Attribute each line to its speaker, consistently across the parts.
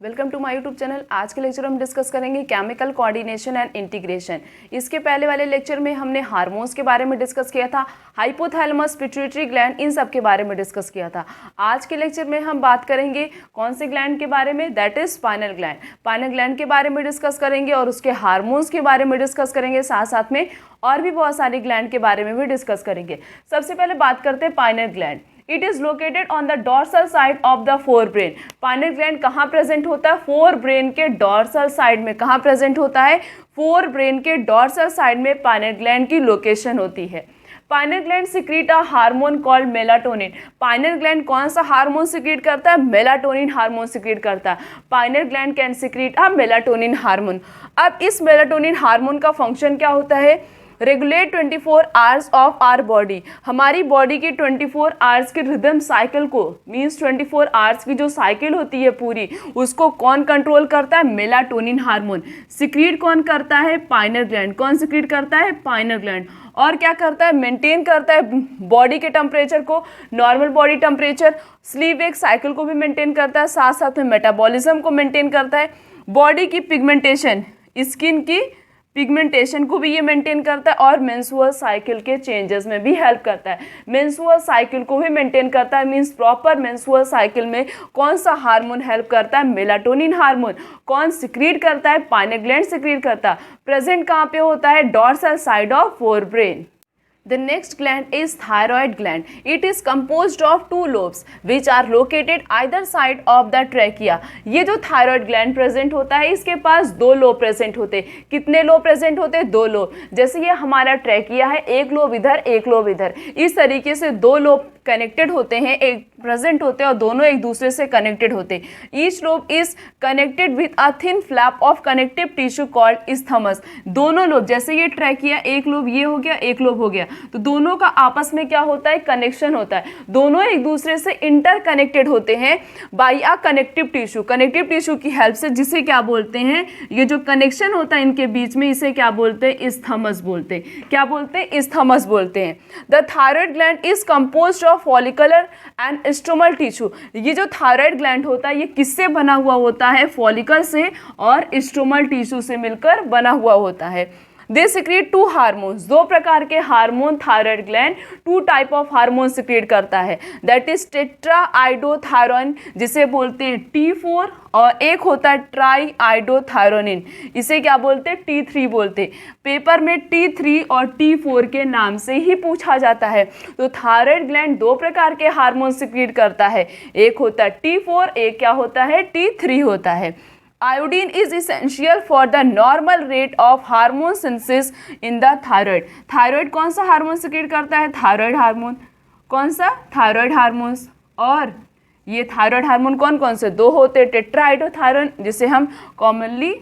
Speaker 1: Welcome to my YouTube channel. आज के lecture हम डिस्कस करेंगे केमिकल कोऑर्डिनेशन एंड इंटीग्रेशन। इसके पहले वाले लेक्चर में हमने हार्मोन्स के बारे में डिस्कस किया था, हाइपोथैलेमस, पिट्यूटरी ग्लैंड, इन सब के बारे में डिस्कस किया था। आज के लेक्चर में हम बात करेंगे कौन से ग्लैंड के बारे में, that is pineal gland. Pineal gland के बारे में डिस्कस करेंगे और उसके हार्मोन्स के बारे में डिस्कस करेंगे, साथ साथ में और भी बहुत सारे ग्लैंड के बारे में भी डिस्कस करेंगे। सबसे पहले बात करते हैं pineal gland. It is located on the dorsal side of the fore brain. Pineal gland कहाँ प्रेजेंट होता है? फोर ब्रेन के डॉर्सल साइड में। कहाँ प्रेजेंट होता है? फोर ब्रेन के डॉर्सल साइड में पाइनल ग्लैंड की लोकेशन होती है। Pineal gland secrete a hormone called melatonin. Pineal gland कौन सा हार्मोन सिक्रीट करता है? मेलाटोनिन हार्मोन सिक्रीट करता है। Pineal gland can secrete a melatonin hormone. अब इस मेलाटोनिन हार्मोन का फंक्शन क्या होता है? Regulate 24 hours of our body. हमारी बॉडी की 24 आवर्स के रिदम साइकिल को, मीन्स 24 आवर्स की जो साइकिल होती है पूरी, उसको कौन कंट्रोल करता है? Melatonin hormone. सिक्रीट कौन करता है? Pineal gland. कौन सिक्रीट करता है? Pineal gland. और क्या करता है? मेंटेन करता है बॉडी के टेम्परेचर को, normal body temperature. Sleep wake cycle को भी मेंटेन करता है, साथ साथ में मेटाबॉलिज्म को मेंटेन करता है। बॉडी की पिगमेंटेशन, स्किन की पिगमेंटेशन को भी ये मेंटेन करता है और मेंस्ट्रुअल साइकिल के चेंजेस में भी हेल्प करता है। मेंस्ट्रुअल साइकिल को भी मेंटेन करता है, मींस प्रॉपर मेंस्ट्रुअल साइकिल में कौन सा हार्मोन हेल्प करता है? Melatonin hormone. कौन सिक्रीट करता है? पाइनल ग्लैंड सिक्रीट करता है। प्रेजेंट कहाँ पे होता है? Dorsal side of fore brain. The next gland is thyroid gland. It is composed of two lobes which are located either side of the trachea. ये जो thyroid gland present होता है, इसके पास दो लोब प्रेजेंट होते हैं। कितने लोब प्रेजेंट होते हैं? दो लोब। जैसे ये हमारा ट्रैकिया है, एक लोब इधर, एक लोब इधर। इस तरीके से दो लोब कनेक्टेड होते हैं, एक प्रेजेंट होते हैं और दोनों एक दूसरे से कनेक्टेड होते हैं। Each lobe is connected with a thin flap of connective tissue called isthmus. दोनों लोब, जैसे ये ट्रैकिया, एक लोब ये हो गया, एक लोब हो गया, तो दोनों का आपस में क्या होता है? कनेक्शन होता है। दोनों एक दूसरे से इंटर कनेक्टेड होते हैं by a connective tissue. Connective tissue की हेल्प से, जिसे क्या बोलते हैं? ये जो कनेक्शन होता है इनके बीच में, इसे क्या बोलते हैं? इस्थमस बोलते हैं। क्या बोलते हैं? इस्थमस बोलते हैं। The thyroid gland is composed of follicular and stromal tissue. ये जो थायराइड ग्लैंड होता है, ये किससे बना हुआ होता है? फॉलिकल से और स्ट्रोमल टिश्यू से मिलकर बना हुआ होता है। They secrete two hormones. दो प्रकार के hormone thyroid gland, two type of hormone secrete करता है, दैट इज टेट्रा आइडोथायरोन, जिसे बोलते हैं T4, और एक होता है ट्राई आइडोथायरोनिन, इसे क्या बोलते हैं? T3 बोलते हैं। पेपर में T3 और T4 के नाम से ही पूछा जाता है। तो थायराइड ग्लैंड दो प्रकार के हार्मोन सिक्रीट करता है, एक होता है T4, एक क्या होता है? T3 होता है। Iodine is essential for the normal rate of hormone synthesis in the thyroid. Thyroid कौन सा हार्मोन सिक्रीट करता है? Thyroid hormone. कौन सा? Thyroid hormones. और ये थायराइड हार्मोन कौन कौन से? दो होते हैं, टेट्राहाइड्रोथायरोन, जिसे हम कॉमनली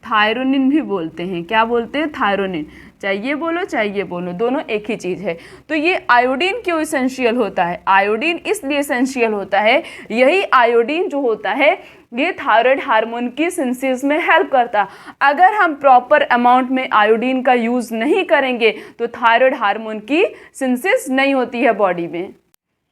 Speaker 1: थायरोनिन भी बोलते हैं। क्या बोलते हैं? थायरोनिन। चाहे ये बोलो चाहे ये बोलो, दोनों एक ही चीज़ है। तो ये आयोडीन क्यों इसेंशियल होता है? आयोडीन इसलिए इसेंशियल होता है, यही आयोडीन जो होता है ये थायराइड हार्मोन की सिंथेसिस में हेल्प करता। अगर हम प्रॉपर अमाउंट में आयोडीन का यूज़ नहीं करेंगे तो थायराइड हार्मोन की सिंथेसिस नहीं होती है बॉडी में।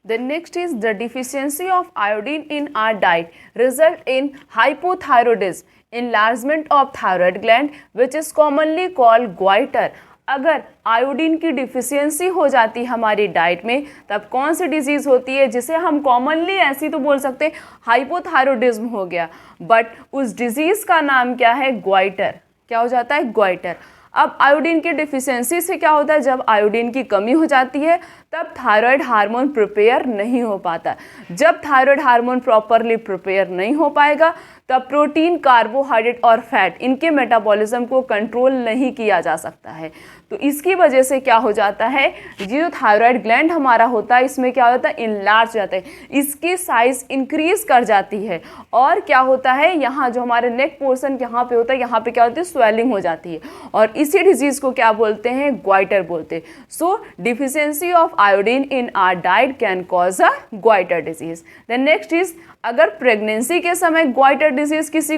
Speaker 1: The next is the deficiency of iodine in our diet result in hypothyroidism, enlargement of thyroid gland, which is commonly called goiter. अगर आयोडीन की डिफिशियंसी हो जाती है हमारी डाइट में, तब कौन सी डिजीज होती है, जिसे हम कॉमनली ऐसी तो बोल सकते हैं हाइपोथायरॉयडिज्म हो गया, बट उस डिजीज का नाम क्या है? ग्वाइटर। क्या हो जाता है? ग्वाइटर। अब आयोडीन की डिफिशियंसी से क्या होता है? जब आयोडीन की कमी हो जाती है तब थायराइड हार्मोन प्रिपेयर नहीं हो पाता। जब थायराइड हार्मोन प्रॉपरली प्रिपेयर नहीं हो पाएगा तब प्रोटीन, कार्बोहाइड्रेट और फैट, इनके मेटाबॉलिज्म को कंट्रोल नहीं किया जा सकता है। तो इसकी वजह से क्या हो जाता है? ये जो थायराइड ग्लैंड हमारा होता है, इसमें क्या होता है? इनलार्ज जाता है, इसकी साइज इंक्रीज कर जाती है। और क्या होता है? यहाँ जो हमारे नेक पोर्शन यहाँ पे होता है, यहाँ पे क्या होती है? स्वेलिंग हो जाती है। और इसी डिजीज को क्या बोलते हैं? ग्वाइटर बोलते हैं। So deficiency of iodine in our diet can cause a goiter disease. The next is अगर प्रेगनेंसी के समय ग्वाइटर डिजीज किसी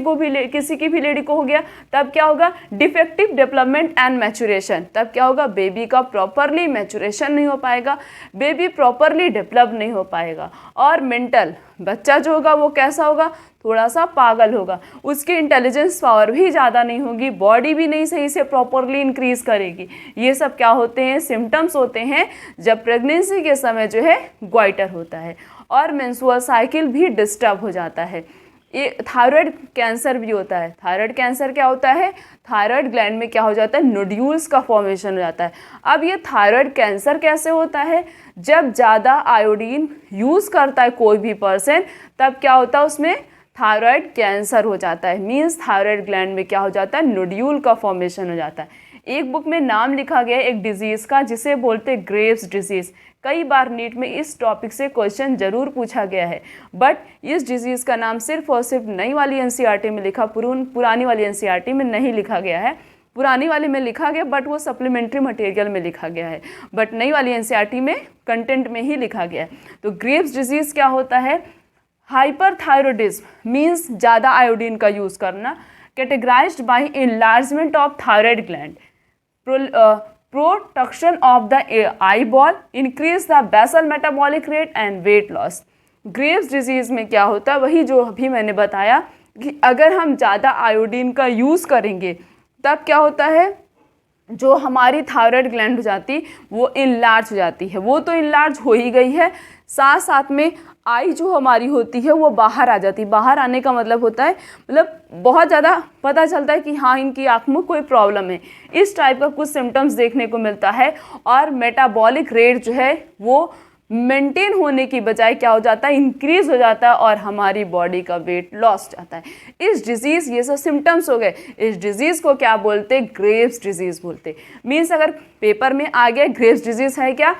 Speaker 1: की भी लेडी को हो गया, तब क्या होगा, डिफेक्टिव डेवलपमेंट एंड मैचुरेशन। तब क्या होगा, बेबी का प्रॉपरली मैचुरेशन नहीं हो पाएगा, बेबी प्रॉपरली डेवलप नहीं हो पाएगा। और मेंटल, बच्चा जो होगा वो कैसा होगा, थोड़ा सा पागल होगा, उसकी इंटेलिजेंस पावर भी ज़्यादा नहीं होगी, बॉडी भी नहीं सही से प्रॉपरली इंक्रीज करेगी। ये सब क्या होते हैं, सिम्टम्स होते हैं जब प्रेगनेंसी के समय जो है ग्वाइटर होता है। और मेंस्ट्रुअल साइकिल भी डिस्टर्ब हो जाता है। ये थायराइड कैंसर भी होता है। थायराइड कैंसर क्या होता है, थायराइड ग्लैंड में क्या हो जाता है, नोड्यूल्स का फॉर्मेशन हो जाता है। अब ये थायराइड कैंसर कैसे होता है, जब ज़्यादा आयोडीन यूज़ करता है कोई भी पर्सन, तब क्या होता है, उसमें थायराइड कैंसर हो जाता है। मीन्स थायराइड ग्लैंड में क्या हो जाता है, नोड्यूल का फॉर्मेशन हो जाता है। एक बुक में नाम लिखा गया है एक डिजीज़ का, जिसे बोलते हैं ग्रेव्स डिजीज़। कई बार नीट में इस टॉपिक से क्वेश्चन जरूर पूछा गया है, बट इस डिजीज़ का नाम सिर्फ और सिर्फ नई वाली एनसीईआरटी में लिखा, पुरानी वाली एनसीईआरटी में नहीं लिखा गया है। पुरानी वाली में लिखा गया बट वो सप्लीमेंट्री मटेरियल में लिखा गया है, बट नई वाली एनसीईआरटी में कंटेंट में ही लिखा गया है। तो ग्रेव्स डिजीज़ क्या होता है, हाइपरथायरॉयडिज्म मीन्स ज़्यादा आयोडीन का यूज़ करना, categorized by enlargement of thyroid gland, production of the eyeball, increase the basal metabolic rate and weight loss. Graves disease में क्या होता है, वही जो अभी मैंने बताया कि अगर हम ज़्यादा आयोडीन का यूज़ करेंगे तब क्या होता है, जो हमारी थायराइड ग्लैंड हो जाती वो इनलार्ज हो जाती है। वो तो इनलार्ज हो ही गई है, साथ साथ में आई जो हमारी होती है वो बाहर आ जाती है। बाहर आने का मतलब होता है, मतलब बहुत ज़्यादा पता चलता है कि हाँ इनकी आँख में कोई प्रॉब्लम है, इस टाइप का कुछ सिम्टम्स देखने को मिलता है। और मेटाबॉलिक रेट जो है वो मेंटेन होने की बजाय क्या हो जाता है, इंक्रीज हो जाता है और हमारी बॉडी का वेट लॉस जाता है। इस डिजीज़, ये सब सिम्टम्स हो गए, इस डिजीज़ को क्या बोलते हैं, ग्रेव्स डिजीज़ बोलते। मीन्स अगर पेपर में आ गया ग्रेव्स डिजीज़ है क्या,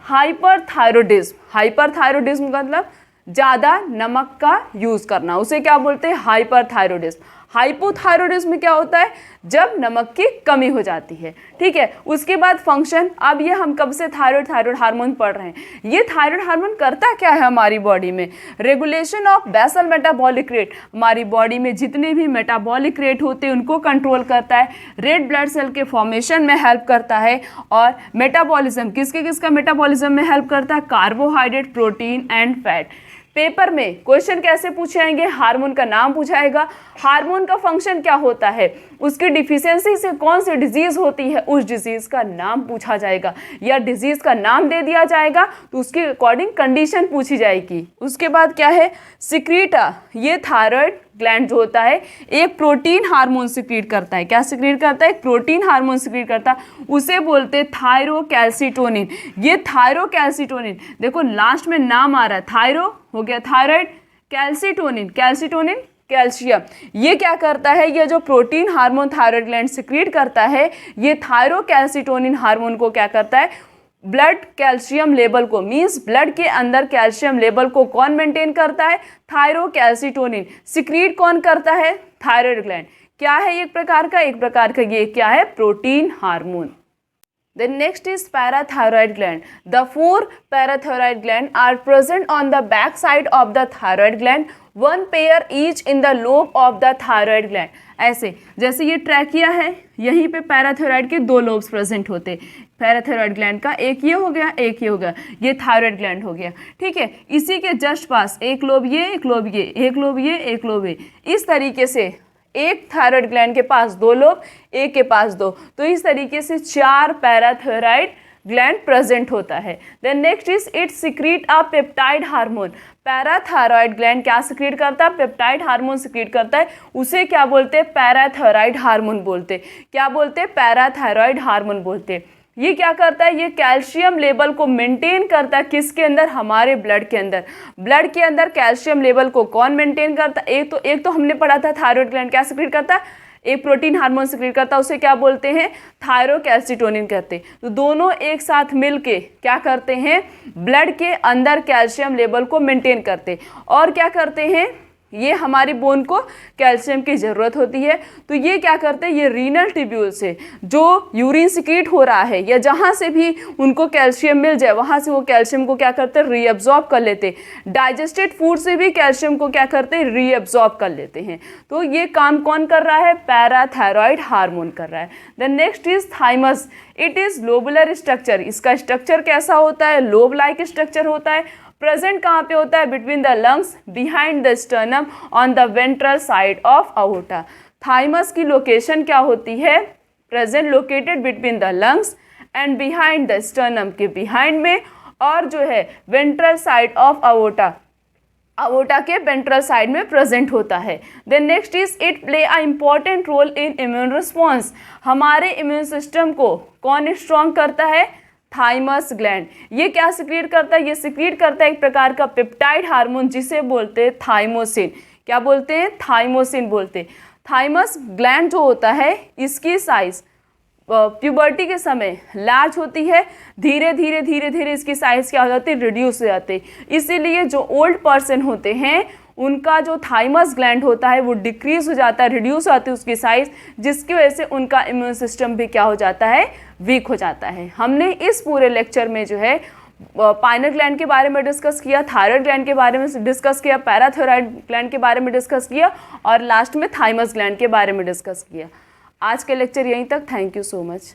Speaker 1: हाइपरथायरॉयडिज्म। हाइपरथायरॉयडिज्म का मतलब ज़्यादा नमक का यूज़ करना, उसे क्या बोलते हैं, हाइपरथायरॉयडिज्म। हाइपोथायरॉयडिज्म में क्या होता है, जब नमक की कमी हो जाती है। ठीक है, उसके बाद फंक्शन। अब ये हम कब से थायराइड हार्मोन पढ़ रहे हैं, ये थायराइड हार्मोन करता क्या है हमारी बॉडी में, regulation of basal metabolic rate. हमारी बॉडी में जितने भी मेटाबॉलिक रेट होते हैं उनको कंट्रोल करता है, रेड ब्लड सेल के फॉर्मेशन में हेल्प करता है। और मेटाबॉलिज्म, किसका मेटाबॉलिज्म में हेल्प करता है, carbohydrate, protein and fat. Paper में क्वेश्चन कैसे पूछे जाएंगे, हार्मोन का नाम पूछाएगा, हार्मोन का फंक्शन क्या होता है, उसकी डिफिशियंसी से कौन सी डिजीज होती है, उस डिजीज का नाम पूछा जाएगा, या डिजीज का नाम दे दिया जाएगा तो उसके अकॉर्डिंग कंडीशन पूछी जाएगी। उसके बाद क्या है, सिक्रीटा, ये थायराइड ग्लैंड जो होता है एक प्रोटीन हार्मोन सिक्रीट करता है। क्या सिक्रीट करता है, एक प्रोटीन हार्मोन सिक्रीट करता है, उसे बोलते हैं थायरोकैल्सिटोनिन। ये थायरोकैल्सिटोनिन, देखो लास्ट में नाम आ रहा है, थायरो हो गया थायराइड, कैल्सिटोनिन, कैल्सिटोनिन कैल्शियम। ये क्या करता है, ये जो protein hormone thyroid gland secrete करता है, ये थायरोकैल्सिटोनिन हार्मोन को क्या करता है, ब्लड कैल्शियम लेवल को, मींस ब्लड के अंदर कैल्शियम लेवल को कौन मेंटेन करता है, थायरोकैल्सिटोनिन। सिक्रीट कौन करता है, थायराइड ग्लैंड। क्या है एक प्रकार का ये क्या है, protein hormone. Then next is parathyroid gland. The 4 parathyroid glands are present on the back side of the thyroid gland. One pair each in the lobe of the thyroid gland. ऐसे जैसे ये ट्रैकिया है, यहीं पे parathyroid के 2 lobes present होते। Parathyroid gland का एक ये हो गया, एक ये हो गया, ये थायराइड ग्लैंड हो गया। ठीक है, इसी के जस्ट पास एक लोब ये, एक लोब ये, एक लोब ये, एक लोब ये। इस तरीके से एक थायराइड ग्लैंड के पास 2 लोब, एक के पास 2, तो इस तरीके से 4 पैराथायरॉयड ग्लैंड प्रेजेंट होता है। Then next is it secrete a peptide hormone. Parathyroid gland क्या सिक्रीट करता है, पेप्टाइड हार्मोन सिक्रीट करता है, उसे क्या बोलते हैं, पैराथायरॉयड हार्मोन बोलते। क्या बोलते, पैराथायरॉयड हार्मोन बोलते। ये क्या करता है, ये कैल्शियम लेवल को मेंटेन करता है, किसके अंदर, हमारे ब्लड के अंदर। ब्लड के अंदर कैल्शियम लेवल को कौन मेंटेन करता है, एक तो हमने पढ़ा था थायराइड ग्लैंड क्या सिक्रीट करता है, एक प्रोटीन हार्मोन सिक्रीट करता है, उसे क्या बोलते हैं, थायरोकैल्सिटोनिन कहते हैं। तो दोनों एक साथ मिलके क्या करते हैं, ब्लड के अंदर कैल्शियम लेवल को मेंटेन करते। और क्या करते हैं, ये हमारी बोन को कैल्शियम की ज़रूरत होती है। तो ये क्या करते हैं, ये रीनल ट्यूब्यूल से जो यूरिन सिक्रीट हो रहा है या जहाँ से भी उनको कैल्शियम मिल जाए वहाँ से वो कैल्शियम को क्या करते हैं, रीअब्जॉर्ब कर लेते हैं। डाइजेस्टेड फूड से भी कैल्शियम को क्या करते हैं, रीअब्जॉर्ब कर लेते हैं। तो ये काम कौन कर रहा है, पैराथायरॉयड हार्मोन कर रहा है। The next is thymus. It is lobular structure. इसका स्ट्रक्चर कैसा होता है, लोब लाइक स्ट्रक्चर होता है। प्रेजेंट कहाँ पे होता है, between the lungs, behind the sternum, on the ventral side of aorta. Thymus की लोकेशन क्या होती है, present located between the lungs and behind the sternum के बिहाइंड में, और जो है ventral side of aorta, aorta के वेंट्रल साइड में प्रेजेंट होता है। Then next is it play a important role in immune response. हमारे इम्यून सिस्टम को कौन स्ट्रॉन्ग करता है, थाइमस ग्लैंड। ये क्या सिक्रीट करता है, ये सिक्रीट करता है एक प्रकार का पेप्टाइड हार्मोन जिसे बोलते हैं थाइमोसिन। क्या बोलते हैं, थाइमोसिन बोलते हैं। थाइमस ग्लैंड जो होता है इसकी साइज प्यूबर्टी के समय लार्ज होती है, धीरे धीरे धीरे धीरे इसकी साइज क्या हो जाती है, रिड्यूस हो जाती है। इसीलिए जो ओल्ड पर्सन होते हैं उनका जो थाइमस ग्लैंड होता है वो डिक्रीज हो जाता है, रिड्यूस हो जाती है उसकी साइज, जिसकी वजह से उनका इम्यून सिस्टम भी क्या हो जाता है, वीक हो जाता है। हमने इस पूरे लेक्चर में जो है पाइनल ग्लैंड के बारे में डिस्कस किया, थायराइड ग्लैंड के बारे में डिस्कस किया, पैराथायरॉयड ग्लैंड के बारे में डिस्कस किया और लास्ट में थाइमस ग्लैंड के बारे में डिस्कस किया। आज के लेक्चर यहीं तक। Thank you so much.